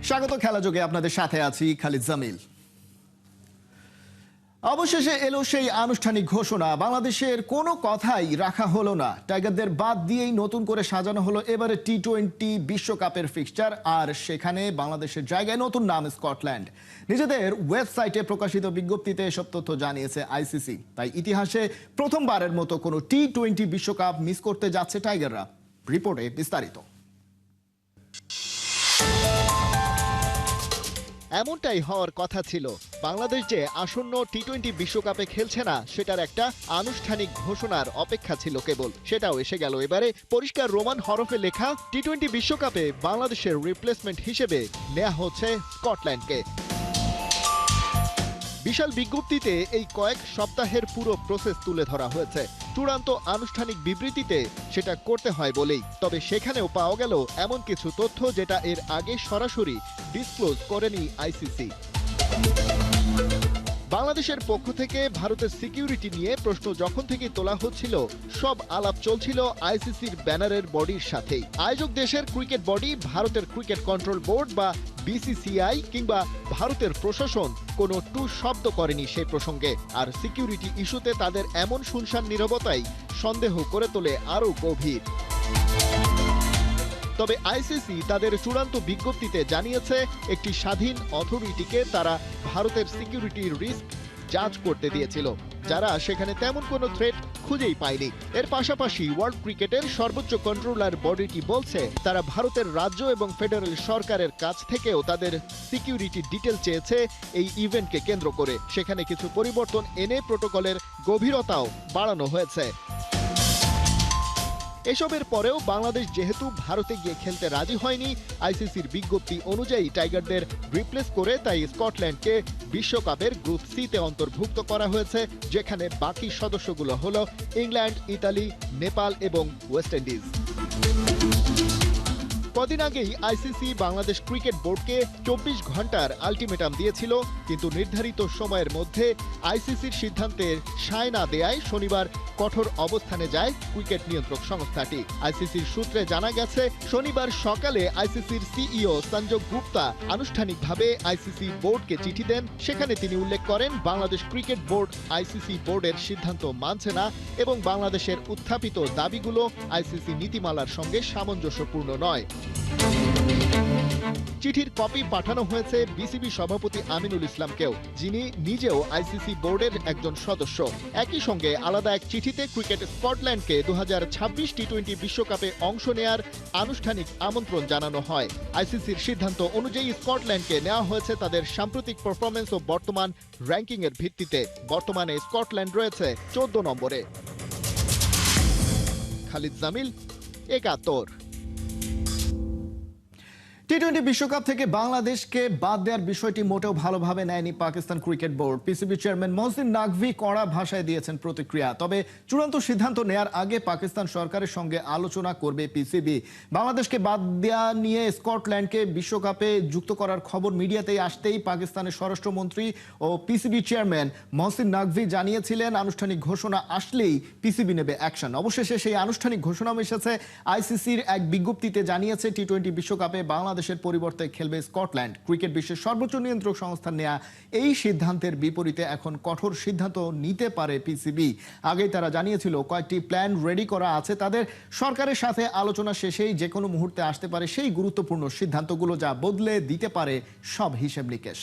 স্বাগত খেলা যোগে আপনাদের সাথে আছি খালিদ জামিল। অবশেষে এলো সেই আনুষ্ঠানিক ঘোষণা, বাংলাদেশের কোনো কথাই রাখা হলো না। টাইগারদের বাদ দিয়েই নতুন করে সাজানো হলো এবারে টি-20 বিশ্বকাপের ফিক্সচার, আর সেখানে বাংলাদেশের জায়গায় নতুন নাম স্কটল্যান্ড। নিজেদের ওয়েবসাইটে প্রকাশিত বিজ্ঞপ্তিতে এসব তথ্য জানিয়েছে আইসিসি। তাই ইতিহাসে প্রথমবারের মতো কোনো টি-20 বিশ্বকাপ মিস করতে যাচ্ছে টাইগাররা। রিপোর্টে বিস্তারিত। এমনটাই হওয়ার কথা ছিল। বাংলাদেশ যে আসন্ন টি-20 বিশ্বকাপে খেলছে না সেটার একটা আনুষ্ঠানিক ঘোষণার অপেক্ষা ছিল কেবল, সেটাও এসে গেল এবারে। পরিষ্কার রোমান হরফে লেখা, টি-20 বিশ্বকাপে বাংলাদেশের রিপ্লেসমেন্ট হিসেবে নেওয়া হচ্ছে স্কটল্যান্ডকে। বিশাল বিজ্ঞপ্তিতে এই কয়েক সপ্তাহের পুরো প্রসেস তুলে ধরা হয়েছে। চূড়ান্ত আনুষ্ঠানিক বিবৃতিতে সেটা করতে হয় বলেই, তবে সেখানেও পাওয়া গেল এমন কিছু তথ্য যেটা এর আগে সরাসরি ডিসক্লোজ করেনি আইসিসি। বাংলাদেশের পক্ষ থেকে ভারতের সিকিউরিটি নিয়ে প্রশ্ন যখন থেকে তোলা হচ্ছিল, সব আলাপ চলছিল আইসিসির ব্যানারের বডির সাথেই। আয়োজক দেশের ক্রিকেট বডি ভারতের ক্রিকেট কন্ট্রোল বোর্ড বা বিসিসিআই কিংবা ভারতের প্রশাসন কোনো টু শব্দ করেনি সেই প্রসঙ্গে। আর সিকিউরিটি ইস্যুতে তাদের এমন শুনশান নীরবতাই সন্দেহ করে তোলে আরও গভীর। তবে আইসিসি তাদের চূড়ান্ত বিজ্ঞপ্তিতে জানিয়েছে, একটি স্বাধীন অথরিটিকে তারা ভারতের সিকিউরিটির রিস্ক জাজ করতে দিয়েছিল, যারা সেখানে তেমন কোনো থ্রেট খুঁজেই পায়নি। এর পাশাপাশি ওয়ার্ল্ড ক্রিকেটের সর্বোচ্চ কন্ট্রোলার বডিটি বলছে, তারা ভারতের রাজ্য এবং ফেডারেল সরকারের কাছ থেকেও তাদের সিকিউরিটি ডিটেল চেয়েছে এই ইভেন্টকে কেন্দ্র করে। সেখানে কিছু পরিবর্তন এনে প্রোটোকলের গভীরতাও বাড়ানো হয়েছে। এসবের পরেও বাংলাদেশ যেহেতু ভারতে গিয়ে খেলতে রাজি হয়নি, আইসিসির বিজ্ঞপ্তি অনুযায়ী টাইগারদের রিপ্লেস করে তাই স্কটল্যান্ডকে বিশ্বকাপের গ্রুপ সিতে অন্তর্ভুক্ত করা হয়েছে, যেখানে বাকি সদস্যগুলো হলো ইংল্যান্ড, ইতালি, নেপাল এবং ওয়েস্ট ইন্ডিজ। কদিন আগেই আইসিসি বাংলাদেশ ক্রিকেট বোর্ডকে 24 ঘন্টার আলটিমেটাম দিয়েছিল, কিন্তু নির্ধারিত সময়ের মধ্যে আইসিসির সিদ্ধান্তের সায় না দেয়ায় শনিবার কঠোর অবস্থানে যায় ক্রিকেট নিয়ন্ত্রক সংস্থাটি। আইসিসির সূত্রে জানা গেছে, শনিবার সকালে আইসিসির সিইও সঞ্জয় গুপ্তা আনুষ্ঠানিকভাবে আইসিসি বোর্ডকে চিঠি দেন। সেখানে তিনি উল্লেখ করেন, বাংলাদেশ ক্রিকেট বোর্ড আইসিসি বোর্ডের সিদ্ধান্ত মানছে না এবং বাংলাদেশের উত্থাপিত দাবিগুলো আইসিসি নীতিমালার সঙ্গে সামঞ্জস্যপূর্ণ নয়। চিঠির কপি পাঠানো হয়েছে বিসিবি সভাপতি আমিনুল ইসলামকেও, যিনি নিজেও আইসিসি বোর্ডের একজন সদস্য। একই সঙ্গে আলাদা এক চিঠিতে ক্রিকেট স্কটল্যান্ডকে 2026 টি-20 বিশ্বকাপে অংশ নেয়ার আনুষ্ঠানিক আমন্ত্রণ জানানো হয়। আইসিসির সিদ্ধান্ত অনুযায়ী স্কটল্যান্ডকে নেওয়া হয়েছে তাদের সাম্প্রতিক পারফরমেন্স ও বর্তমান র্যাঙ্কিং এর ভিত্তিতে। বর্তমানে স্কটল্যান্ড রয়েছে 14 নম্বরে। খালিদ জামিল, একাত্তর। টি-20 বিশ্বকাপ থেকে বাংলাদেশকে বাদ দেওয়ার বিষয়টি মোটেও ভালোভাবে নেয়নি Pakistan cricket board. PCB chairman Mohsin Naqvi কড়া ভাষায় দিয়েছেন প্রতিক্রিয়া। তবে চূড়ান্ত সিদ্ধান্ত নেয়ার আগে পাকিস্তান সরকারের সঙ্গে আলোচনা করবে পিসিবি। বাংলাদেশকে বাদ দেওয়া নিয়ে স্কটল্যান্ডকে বিশ্বকাপে যুক্ত করার খবর মিডিয়াতেই আসতেই পাকিস্তানের স্বরাষ্ট্রমন্ত্রী ও পিসিবি চেয়ারম্যান মহসিন নাকভি জানিয়েছিলেন, আনুষ্ঠানিক ঘোষণা আসলেই পিসিবি নেবে অ্যাকশন। অবশেষে সেই আনুষ্ঠানিক ঘোষণা এসেছে। আইসিসির এক বিজ্ঞপ্তিতে জানিয়েছে, টি-20 বিশ্বকাপে বাংলাদেশের পরিবর্তে খেলবে স্কটল্যান্ড। ক্রিকেট বিশ্বের সর্বোচ্চ নিয়ন্ত্রক সংস্থার নেয়া এই সিদ্ধান্তের বিপরীতে এখন কঠোর সিদ্ধান্ত নিতে পারে পিসিবি। আগেই তারা জানিয়েছিল, কয়েকটি প্ল্যান রেডি করা আছে তাদের। সরকারের সাথে আলোচনা শেষেই যে কোনো মুহূর্তে আসতে পারে সেই গুরুত্বপূর্ণ সিদ্ধান্তগুলো, যা বদলে দিতে পারে সব হিসেব নিকেশ।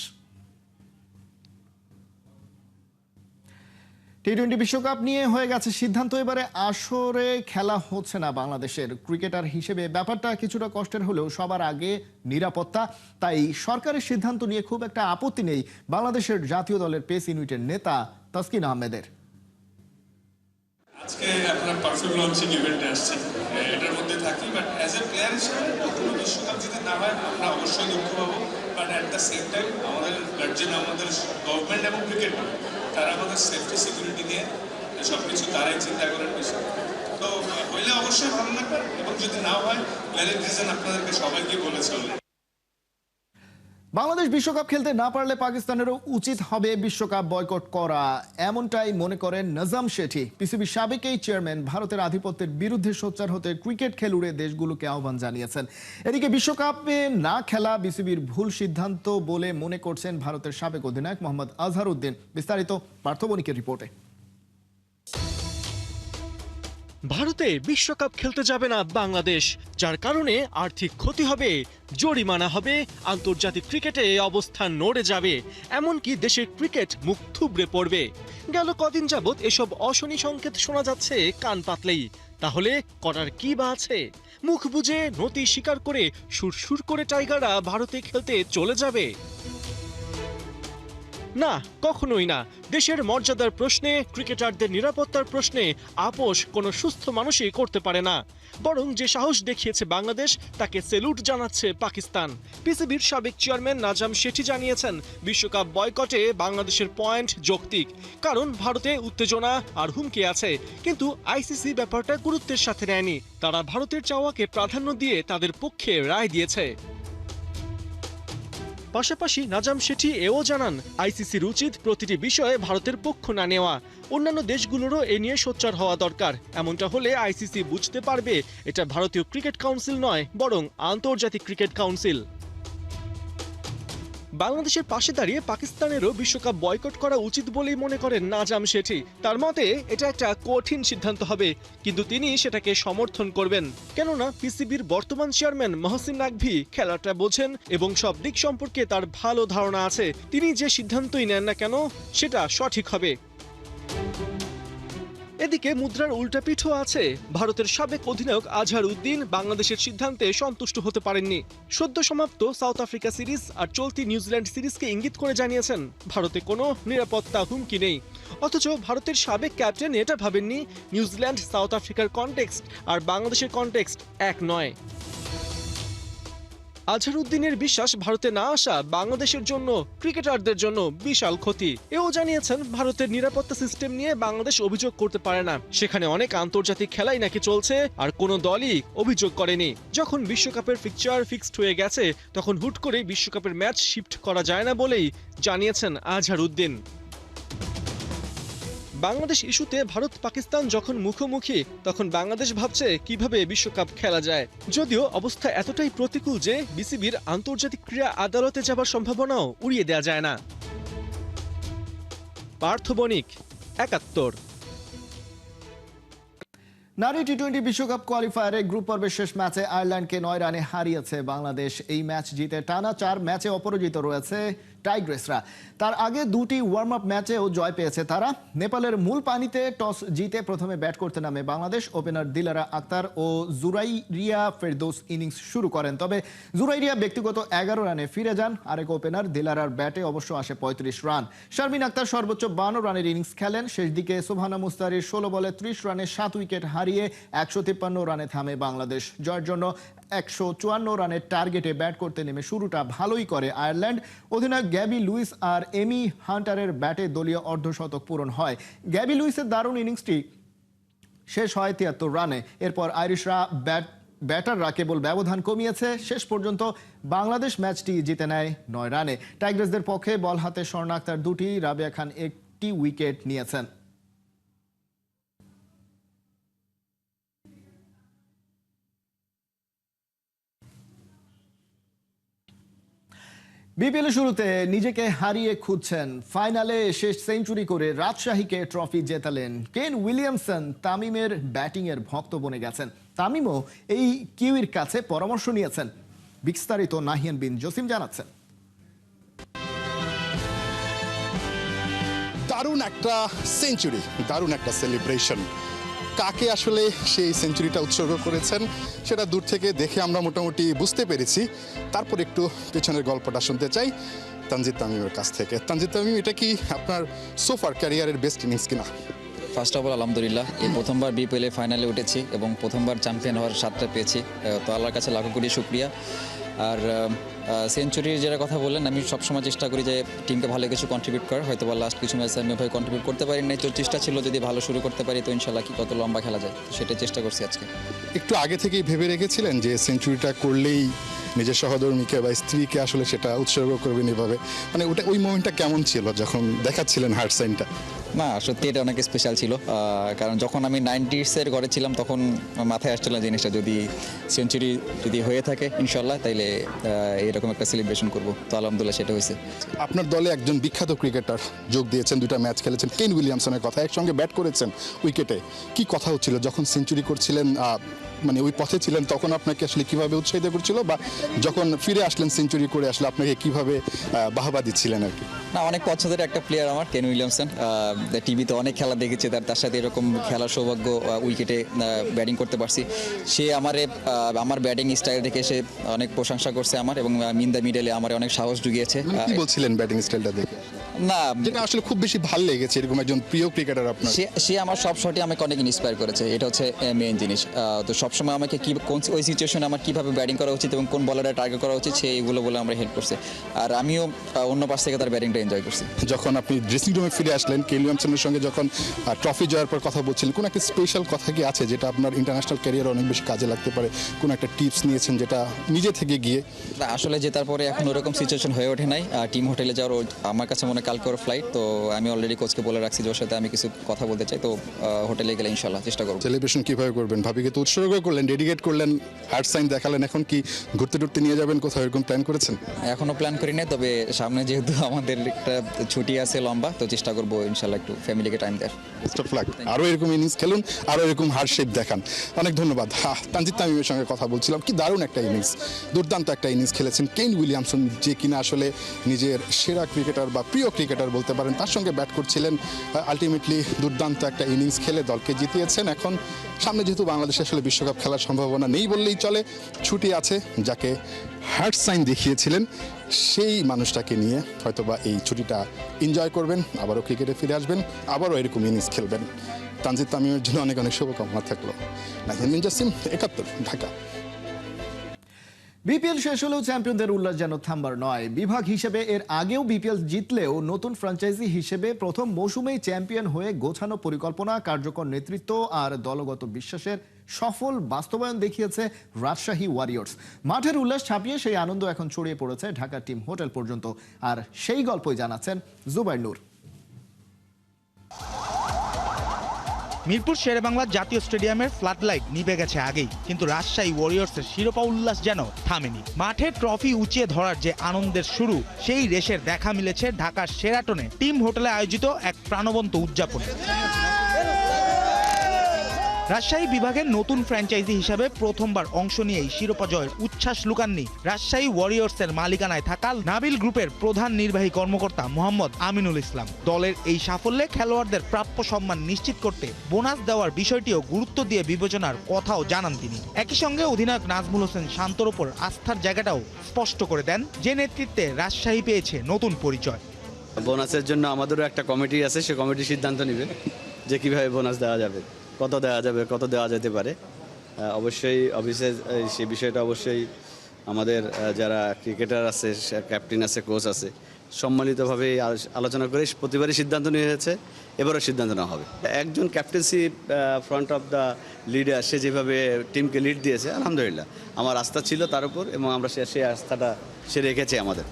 টি-20 বিশ্বকাপ নিয়ে হয়ে গেছে সিদ্ধান্ত, এবারে আসরে খেলা হচ্ছে না বাংলাদেশের। ক্রিকেটার হিসেবে ব্যাপারটা কিছুটা কষ্টের হলেও সবার আগে নিরাপত্তা। তাই সরকারের সিদ্ধান্ত নিয়ে খুব একটা আপত্তি নেই বাংলাদেশের জাতীয় দলের পেস ইউনিটের নেতা তাসকিন আহমেদের। আজকে আপনার পারফেক্ট লঞ্চিং ইভেন্টে আসছি, এটার মধ্যে থাকি, বাট অ্যাজ এ প্লেয়ার হিসেবে কোনো বিশ্বকাপ যদি না হয় আমরা অবশ্যই দুঃখ পাবো। But at the same time আমাদের গার্জিয়ান, আমাদের গভর্নমেন্ট এবং ক্রিকেট তারা আমাদের সেফটি সিকিউরিটি নিয়ে সব কিছু তারাই চিন্তা করার বিষয়। তো হইলে অবশ্যই ভালো লাগবে, এবং যদি না হয় ভ্যালিড রিজন আপনাদেরকে সবাইকে বলেছে। বাংলাদেশ বিশ্বকাপ খেলতে না পারলে পাকিস্তানেরও উচিত হবে বিশ্বকাপ বয়কট করা, এমনটাই মনে করেন নজাম শেঠি। পিসিবি সাবেক এই চেয়ারম্যান ভারতের আধিপত্যের বিরুদ্ধে সোচ্চার হতে ক্রিকেট খেলুড়ে দেশগুলোকে আহ্বান জানিয়েছেন। এদিকে বিশ্বকাপে না খেলা বিসিবির ভুল সিদ্ধান্ত বলে মনে করছেন ভারতের সাবেক অধিনায়ক মোহাম্মদ আজহারউদ্দিন। বিস্তারিত পার্থ বণিকের রিপোর্টে। ভারতে বিশ্বকাপ খেলতে যাবে না বাংলাদেশ, যার কারণে আর্থিক ক্ষতি হবে, জরিমানা হবে, আন্তর্জাতিক ক্রিকেটে অবস্থান নড়ে যাবে, এমনকি দেশের ক্রিকেট মুখ থুবড়ে পড়বে। গেল কদিন যাবৎ এসব অশনি সংকেত শোনা যাচ্ছে কান পাতলেই। তাহলে করার কি বা আছে? মুখ বুজে নতি স্বীকার করে সুরসুর করে টাইগাররা ভারতে খেলতে চলে যাবে? না, কখনোই না। দেশের মর্যাদার প্রশ্নে, ক্রিকেটারদের নিরাপত্তার প্রশ্নে আপোষ কোনো সুস্থ মানুষই করতে পারে না। বরং যে সাহস দেখিয়েছে বাংলাদেশ, তাকে সেলুট জানাচ্ছে পাকিস্তান। পিসিবির সাবেক চেয়ারম্যান নাজাম শেঠি জানিয়েছেন, বিশ্বকাপ বয়কটে বাংলাদেশের পয়েন্ট যৌক্তিক, কারণ ভারতে উত্তেজনা আর হুমকি আছে। কিন্তু আইসিসি ব্যাপারটা গুরুত্বের সাথে নেয়নি। তারা ভারতের চাওয়াকে প্রাধান্য দিয়ে তাদের পক্ষে রায় দিয়েছে। পাশাপাশি নাজাম শেঠি এও জানান, আইসিসির উচিত প্রতিটি বিষয়ে ভারতের পক্ষ না নেওয়া। অন্যান্য দেশগুলোরও এ নিয়ে সোচ্চার হওয়া দরকার। এমনটা হলে আইসিসি বুঝতে পারবে এটা ভারতীয় ক্রিকেট কাউন্সিল নয়, বরং আন্তর্জাতিক ক্রিকেট কাউন্সিল। বাংলাদেশের পাশে দাঁড়িয়ে পাকিস্তানেরও বিশ্বকাপ বয়কট করা উচিত বলেই মনে করেন নাজাম শেঠি। তার মতে এটা একটা কঠিন সিদ্ধান্ত হবে, কিন্তু তিনি সেটাকে সমর্থন করবেন। কেননা পিসিবির বর্তমান চেয়ারম্যান মহসিন নাকভি খেলাটা বোঝেন এবং সব দিক সম্পর্কে তার ভালো ধারণা আছে। তিনি যে সিদ্ধান্তই নেন না কেন, সেটা সঠিক হবে। এদিকে মুদ্রার উল্টাপিঠও আছে। ভারতের সাবেক অধিনায়ক আজহারউদ্দিন বাংলাদেশের সিদ্ধান্তে সন্তুষ্ট হতে পারেননি। সদ্য সমাপ্ত সাউথ আফ্রিকা সিরিজ আর চলতি নিউজিল্যান্ড সিরিজকে ইঙ্গিত করে জানিয়েছেন, ভারতে কোনো নিরাপত্তা হুমকি নেই। অথচ ভারতের সাবেক ক্যাপ্টেন এটা ভাবেননি নিউজিল্যান্ড সাউথ আফ্রিকার কনটেক্সট আর বাংলাদেশের কনটেক্সট এক নয়। আজহারউদ্দিনের বিশ্বাস, ভারতে না আসা বাংলাদেশের জন্য, ক্রিকেটারদের জন্য বিশাল ক্ষতি। এও জানিয়েছেন, ভারতের নিরাপত্তা সিস্টেম নিয়ে বাংলাদেশ অভিযোগ করতে পারে না। সেখানে অনেক আন্তর্জাতিক খেলাই নাকি চলছে, আর কোনো দলই অভিযোগ করেনি। যখন বিশ্বকাপের ফিক্সচার ফিক্সড হয়ে গেছে, তখন হুট করে বিশ্বকাপের ম্যাচ শিফট করা যায় না বলেই জানিয়েছেন আজহারউদ্দিন। বাংলাদেশ ইস্যুতে ভারত পাকিস্তান যখন মুখোমুখি, তখন বাংলাদেশ ভাবছে কিভাবে বিশ্বকাপ খেলা যায়। যদিও অবস্থা এতটাই প্রতিকূল যে বিসিবির আন্তর্জাতিক ক্রীড়া আদালতে যাবার সম্ভাবনাও উড়িয়ে দেওয়া যায় না। পার্থ বণিক, ৭১। নারী টি-20 বিশ্বকাপ কোয়ালিফায়ারে গ্রুপ পর্বের শেষ ম্যাচে আয়ারল্যান্ডকে ৯ রানে হারিয়েছে বাংলাদেশ। এই ম্যাচ জিতে টানা ৪ ম্যাচে অপরাজিত রয়েছে টাইগ্রেসরা। তার আগে দুটি ওয়ার্ম আপ ম্যাচেও জয় পেয়েছে তারা। নেপালের মূল পানিতে টস জিতে প্রথমে ব্যাট করতে নামে বাংলাদেশ। ওপেনার দিলারা আক্তার ও জুরাইরিয়া ফেরদৌস ইনিংস শুরু করেন, তবে জুরাইরিয়া ব্যক্তিগত ১১ রানে ফিরে যান। আরেক ওপেনার দিলারার ব্যাটে অবশ্য আসে ৩৫ রান। শারমিন আক্তার সর্বোচ্চ ৫২ রানের ইনিংস খেলেন। শেষ দিকে সুবহানা মুস্তারির ১৬ বলে ৩০ রানে ৭ উইকেট হারিয়ে ১৫৩ রানে থামে বাংলাদেশ। জয়ের জন্য ১৫৪ রানের টার্গেটে ব্যাট করতে নেমে শুরুটা ভালোই করে আয়ারল্যান্ড। অধিনায়ক গ্যাবি লুইস আর এমি হান্টারের ব্যাটে দলীয় অর্ধশতক পূরণ হয়। গ্যাবি লুইসের দারুণ ইনিংসটি শেষ হয় ৭৩ রানে। এরপর আইরিশরা ব্যাটাররা কেবল ব্যবধান কমিয়েছে। শেষ পর্যন্ত বাংলাদেশ ম্যাচটি জিতে নেয় ৯ রানে। টাইগ্রেসদের পক্ষে বল হাতে স্বর্ণা আক্তার ২টি, রাবেয়া খান ১টি উইকেট নিয়েছেন। বিপিএলের শুরুতে নিজেকে হারিয়ে খুঁজছেন, ফাইনালে শেষ সেঞ্চুরি করে রাজশাহীকে ট্রফি জেতালেন কেন উইলিয়ামসন। তামিমের ব্যাটিংয়ের ভক্ত বনে গেছেন। তামিমও এই কিউইর কাছে পরামর্শ নিয়েছেন। বিস্তারিত নাহিয়ান বিন জসিম জানাচ্ছেন। দারুণ একটা সেঞ্চুরি, দারুণ একটা সেলিব্রেশন। কাকে আসলে সেই সেঞ্চুরিটা উৎসর্গ করেছেন সেটা দূর থেকে দেখে আমরা মোটামুটি বুঝতে পেরেছি। তারপর একটু পেছনের গল্পটা শুনতে চাই তানজিদ তামিমের কাছ থেকে। তানজিদ তামিম, এটা কি আপনার সোফার ক্যারিয়ারের বেস্ট ইনিংস কিনা? ফার্স্ট অফ অল আলহামদুলিল্লাহ, এই প্রথমবার বিপিএলে ফাইনালে উঠেছি এবং প্রথমবার চ্যাম্পিয়ন হওয়ার স্বাদটা পেয়েছি, তো আল্লাহর কাছে লাখো কোটি শুকরিয়া। আর সেঞ্চুরির যেটা কথা বললেন, আমি সবসময় চেষ্টা করি যে টিমকে ভালো কিছু কন্ট্রিবিউট করার। হয়তো বা লাস্ট কিছু ম্যাচে আমি ওইভাবে কন্ট্রিবিউট করতে পারি না, চেষ্টা ছিল যদি ভালো শুরু করতে পারি তো ইনশাল্লাহ কি কত লম্বা খেলা যায়, সেটা চেষ্টা করছি আজকে। একটু আগে থেকেই ভেবে রেখেছিলেন যে সেঞ্চুরিটা করলেই নিজের সহধর্মীকে বা স্ত্রীকে আসলে সেটা উৎসর্গ করবেন এভাবে, মানে ওটা ওই মোমেন্টটা কেমন ছিল যখন দেখাচ্ছিলেন হার্ট সাইনটা? না সত্যি এটা অনেক স্পেশাল ছিল, কারণ যখন আমি 90s-এর ঘরে ছিলাম তখন মাথায় আসছিল জিনিসটা, যদি সেঞ্চুরি যদি হয়ে থাকে ইনশাল্লাহ তাইলে এরকম একটা সেলিব্রেশন করব। তো আলহামদুলিল্লাহ সেটা হয়েছে। আপনার দলে একজন বিখ্যাত ক্রিকেটার যোগ দিয়েছেন, 2টা ম্যাচ খেলেছেন, কেন উইলিয়ামসনের কথা, একসঙ্গে ব্যাট করেছেন উইকেটে। কি কথা হচ্ছিল যখন সেঞ্চুরি করছিলেন, মানে ওই পথে ছিলেন তখন আপনাকে আসলে কিভাবে উৎসাহিত করছিল, বা যখন ফিরে আসলেন সেঞ্চুরি করে আসলে আপনাকে কিভাবে বাহবা দিচ্ছিলেন আর কি? না অনেক পছন্দের একটা প্লেয়ার আমার কেন উইলিয়ামসন, টিভিতে অনেক খেলা দেখেছি তার সাথে এরকম খেলার সৌভাগ্য, উইকেটে ব্যাটিং করতে পারছি। সে আমার ব্যাটিং স্টাইল দেখে সে অনেক প্রশংসা করছে আমার, এবং মিন দ্য মিডলে আমার অনেক সাহস জুগিয়েছে। কি বলছিলেন ব্যাটিং স্টাইলটা দেখে? না যেটা আসলে খুব বেশি ভালো লেগেছে এরকম একজন প্রিয় ক্রিকেটার আপনার? সে আমার সব শটে আমাকে অনেক ইন্সপায়ার করেছে, এটা হচ্ছে মেইন জিনিস। তো সবসময় আমাকে ওই সিচুয়েশনে আমার কীভাবে ব্যাটিং করা উচিত এবং কোন বলারটা টার্গেট করা উচিত সে এগুলো বলে আমরা হেল্প করছে, আর আমিও অন্য পাশ থেকে তার ব্যাটিংটা এনজয় করছি। যখন আপনি ড্রেসিং রুমে ফিরে আসলেন কেন উইলিয়ামসনের সঙ্গে যখন ট্রফি জয়ের পর কথা বলছিলেন, কোন একটা স্পেশাল কথা কি আছে যেটা আপনার ইন্টারন্যাশনাল ক্যারিয়ারে অনেক বেশি কাজে লাগতে পারে? কোন একটা টিপস নিয়েছেন যেটা নিজে থেকে গিয়ে? না, আসলে জেতার পরে এখন ওরকম সিচুয়েশন হয়ে ওঠে নাই। টিম হোটেলে যাওয়ার আমার কাছে মনে কালকে ওর ফ্লাইট, তো আমি অলরেডি কোচকে বলে রাখছি যে ওর সাথে আমি কিছু কথা বলতে চাই, তো হোটেলে গেলে ইনশাল্লাহ চেষ্টা করবো। সেলিব্রেশন কিভাবে করবেন? ভাবিকে তো উৎসর্গ করলেন, ডেডিকেট করলেন, হার্ট সাইন দেখালেন, এখন কি ঘুরতে টুরতে নিয়ে যাবেন কোথাও, এরকম প্ল্যান করেছেন? এখনো প্ল্যান করি না, তবে সামনে যেহেতু আমাদের একটা ছুটি আছে লম্বা, তো চেষ্টা করবো ইনশাল্লাহ একটু ফ্যামিলিকে টাইম দেওয়ার। বেস্ট অফ লাক, আরও এরকম ইনিংস খেলুন, আরও এরকম হার্ট শেপ দেখান। অনেক ধন্যবাদ। তানজিদ তামিমের সঙ্গে কথা বলছিলাম, কি দারুণ একটা ইনিংস, দুর্দান্ত একটা ইনিংস খেলেছেন কেন উইলিয়ামসন, যে কিনা আসলে নিজের সেরা ক্রিকেটার বা প্রিয় ক্রিকেটার বলতে পারেন, তার সঙ্গে ব্যাট করছিলেন। আলটিমেটলি দুর্দান্ত একটা ইনিংস খেলে দলকে জিতিয়েছেন। এখন সামনে যেহেতু বাংলাদেশে আসলে বিশ্বকাপ খেলার সম্ভাবনা নেই বললেই চলে, ছুটি আছে, যাকে হার্ট সাইন দেখিয়েছিলেন সেই মানুষটাকে নিয়ে হয়তোবা এই ছুটিটা এনজয় করবেন, আবারও ক্রিকেটে ফিরে আসবেন, আবারও এরকম ইনিংস খেলবেন। তানজিদ তামিমের জন্য অনেক অনেক শুভকামনা থাকলো। নাহিদ জাসিম, 71, ঢাকা। বিপিএল শেষ হলেও চ্যাম্পিয়নদের উল্লাস যেন থামবার নয়। বিভাগ হিসেবে এর আগেও বিপিএল জিতলেও নতুন ফ্র্যাঞ্চাইজি হিসেবে প্রথম মৌসুমেই চ্যাম্পিয়ন হয়ে গোছানো পরিকল্পনা, কার্যকর নেতৃত্ব আর দলগত বিশ্বাসের সফল বাস্তবায়ন দেখিয়েছে রাজশাহী ওয়ারিয়র্স। মাঠের উল্লাস ছাপিয়ে সেই আনন্দ এখন ছড়িয়ে পড়েছে ঢাকা টিম হোটেল পর্যন্ত, আর সেই গল্পই জানাচ্ছেন জুবাইর নূর। মিরপুর শেরেবাংলা জাতীয় স্টেডিয়ামের ফ্লাডলাইট নিভে গেছে আগেই, কিন্তু রাজশাহী ওয়ারিয়র্সের শিরোপা উল্লাস যেন থামেনি। মাঠে ট্রফি উঁচিয়ে ধরার যে আনন্দের শুরু, সেই রেশের দেখা মিলেছে ঢাকার শেরাটনে টিম হোটেলে আয়োজিত এক প্রাণবন্ত উদযাপনে। রাজশাহী বিভাগের নতুন ফ্র্যাঞ্চাইজি হিসাবে প্রথমবার অংশ নিয়েই শিরোপা জয়ের উচ্ছ্বাস লুকাননি রাজশাহী ওয়ারিয়র্সের মালিকানায় থাকা নাবিল গ্রুপের প্রধান নির্বাহী কর্মকর্তা মোহাম্মদ আমিনুল ইসলাম। দলের এই সাফল্যে খেলোয়াড়দের প্রাপ্য সম্মান নিশ্চিত করতে বোনাস দেওয়ার বিষয়টিও গুরুত্ব দিয়ে বিবেচনার কথাও জানান তিনি। একই সঙ্গে অধিনায়ক নাজমুল হোসেন শান্তর ওপর আস্থার জায়গাটাও স্পষ্ট করে দেন, যে নেতৃত্বে রাজশাহী পেয়েছে নতুন পরিচয়। বোনাসের জন্য আমাদেরও একটা কমিটি আছে, সে কমিটি সিদ্ধান্ত নেবে যে কিভাবে বোনাস দেওয়া যাবে, কত দেওয়া যাবে, কত দেওয়া যেতে পারে। অবশ্যই অফিসে সে বিষয়টা অবশ্যই আমাদের যারা ক্রিকেটার আছে, ক্যাপ্টেন আছে, কোচ আছে, সম্মিলিতভাবে আলোচনা করে প্রতিবারই সিদ্ধান্ত নিয়ে হয়েছে, এবারও সিদ্ধান্ত নেওয়া হবে। একজন captaincy front of the leader, সে যেভাবে টিমকে লিড দিয়েছে, আলহামদুলিল্লাহ আমার আস্থা ছিল তার উপর, এবং আমরা সেই আস্থাটা সে রেখেছে আমাদের।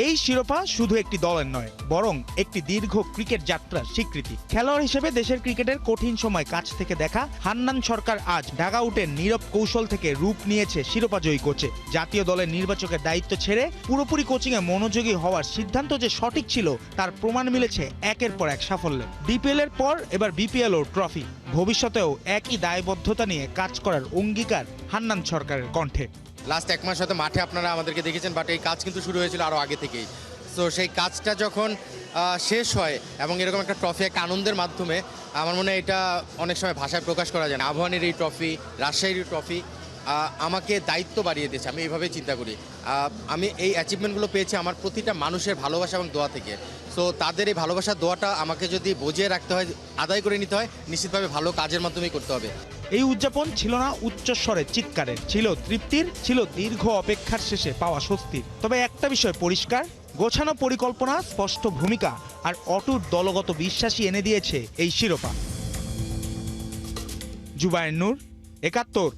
এই শিরোপা শুধু একটি দলের নয়, বরং একটি দীর্ঘ ক্রিকেট যাত্রার স্বীকৃতি। খেলোয়াড় হিসেবে দেশের ক্রিকেটের কঠিন সময় কাছ থেকে দেখা হান্নান সরকার আজ ঢাকাউটের নীরব কৌশল থেকে রূপ নিয়েছে শিরোপাজয়ী কোচে। জাতীয় দলের নির্বাচকের দায়িত্ব ছেড়ে পুরোপুরি কোচিংয়ে মনোযোগী হওয়ার সিদ্ধান্ত যে সঠিক ছিল, তার প্রমাণ মিলেছে একের পর এক সাফল্যে। ডিপিএল এর পর এবার বিপিএল ও ট্রফি, ভবিষ্যতেও একই দায়বদ্ধতা নিয়ে কাজ করার অঙ্গীকার হান্নান সরকারের কণ্ঠে। লাস্ট এক মাস হয়তো মাঠে আপনারা আমাদেরকে দেখেছেন, বাট এই কাজ কিন্তু শুরু হয়েছিল আরও আগে থেকেই। সো সেই কাজটা যখন শেষ হয় এবং এরকম একটা ট্রফি, একটা আনন্দের মাধ্যমে, আমার মনে হয় এটা অনেক সময় ভাষায় প্রকাশ করা যায় না। আহ্বানের এই ট্রফি, রাজশাহীর ট্রফি আমাকে দায়িত্ব বাড়িয়ে দিয়েছে, আমি এইভাবে চিন্তা করি। আমি এই অ্যাচিভমেন্টগুলো পেয়েছি আমার প্রতিটা মানুষের ভালোবাসা এবং দোয়া থেকে। সো তাদের এই ভালোবাসার দোয়াটা আমাকে যদি বজিয়ে রাখতে হয়, আদায় করে নিতে হয়, নিশ্চিতভাবে ভালো কাজের মাধ্যমেই করতে হবে। এই উদযাপন ছিল না উচ্চস্বরের চিৎকারের, ছিল তৃপ্তির, ছিল দীর্ঘ অপেক্ষার শেষে পাওয়া স্বস্তির। তবে একটা বিষয় পরিষ্কার, গোছানো পরিকল্পনা, স্পষ্ট ভূমিকা আর অটুট দলগত বিশ্বাসই এনে দিয়েছে এই শিরোপা। জুবায়ের নূর, 71।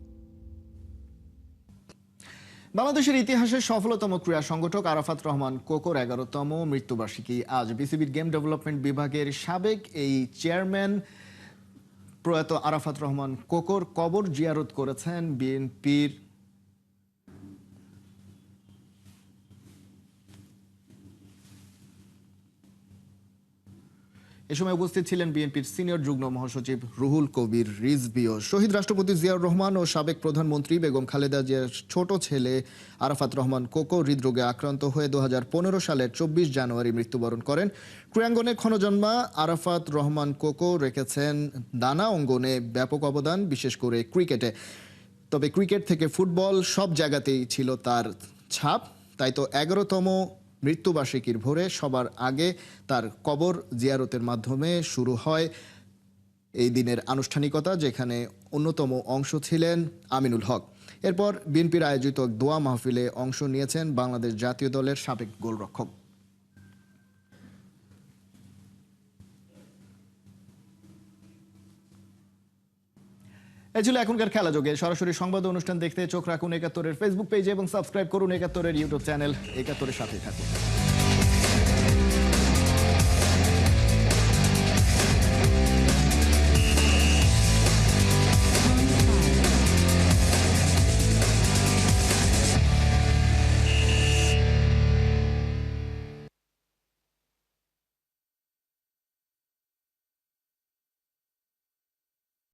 বাংলাদেশের ইতিহাসের সফলতম ক্রীড়া সংগঠক আরাফাত রহমান কোকোর 11তম মৃত্যুবার্ষিকী আজ। বিসিবির গেম ডেভেলপমেন্ট বিভাগের সাবেক এই চেয়ারম্যান প্রয়াত আরাফাত রহমান কোকোর কবর জিয়ারত করেছেন বিএনপির এ সময় উপস্থিত ছিলেন বিএনপির সিনিয়র যুগ্ম মহাসচিব রুহুল কবির রিজভীও। শহীদ রাষ্ট্রপতি জিয়াউর রহমান ও সাবেক প্রধানমন্ত্রী বেগম খালেদা জিয়ার ছোট ছেলে আরাফাত রহমান কোকো হৃদরোগে আক্রান্ত হয়ে 2015 সালের 24 জানুয়ারি মৃত্যুবরণ করেন। ক্রীড়াঙ্গনে ক্ষণজন্মা আরাফাত রহমান কোকো রেখেছেন নানা অঙ্গনে ব্যাপক অবদান, বিশেষ করে ক্রিকেটে। তবে ক্রিকেট থেকে ফুটবল সব জায়গাতেই ছিল তার ছাপ। তাই তো 11তম মৃত্যুবার্ষিকীর ভোরে সবার আগে তার কবর জিয়ারতের মাধ্যমে শুরু হয় এই দিনের আনুষ্ঠানিকতা, যেখানে অন্যতম অংশ ছিলেন আমিনুল হক। এরপর বিএনপির আয়োজিত দোয়া মাহফিলে অংশ নিয়েছেন বাংলাদেশ জাতীয় দলের সাবেক গোলরক্ষক। এই ছিল এখনকার খেলা যোগে। সরাসরি সংবাদ অনুষ্ঠান দেখতে চোখ রাখুন 71-এর ফেসবুক পেজে এবং সাবস্ক্রাইব করুন 71-এর ইউটিউব চ্যানেল। 71-এর সাথেই থাকুন।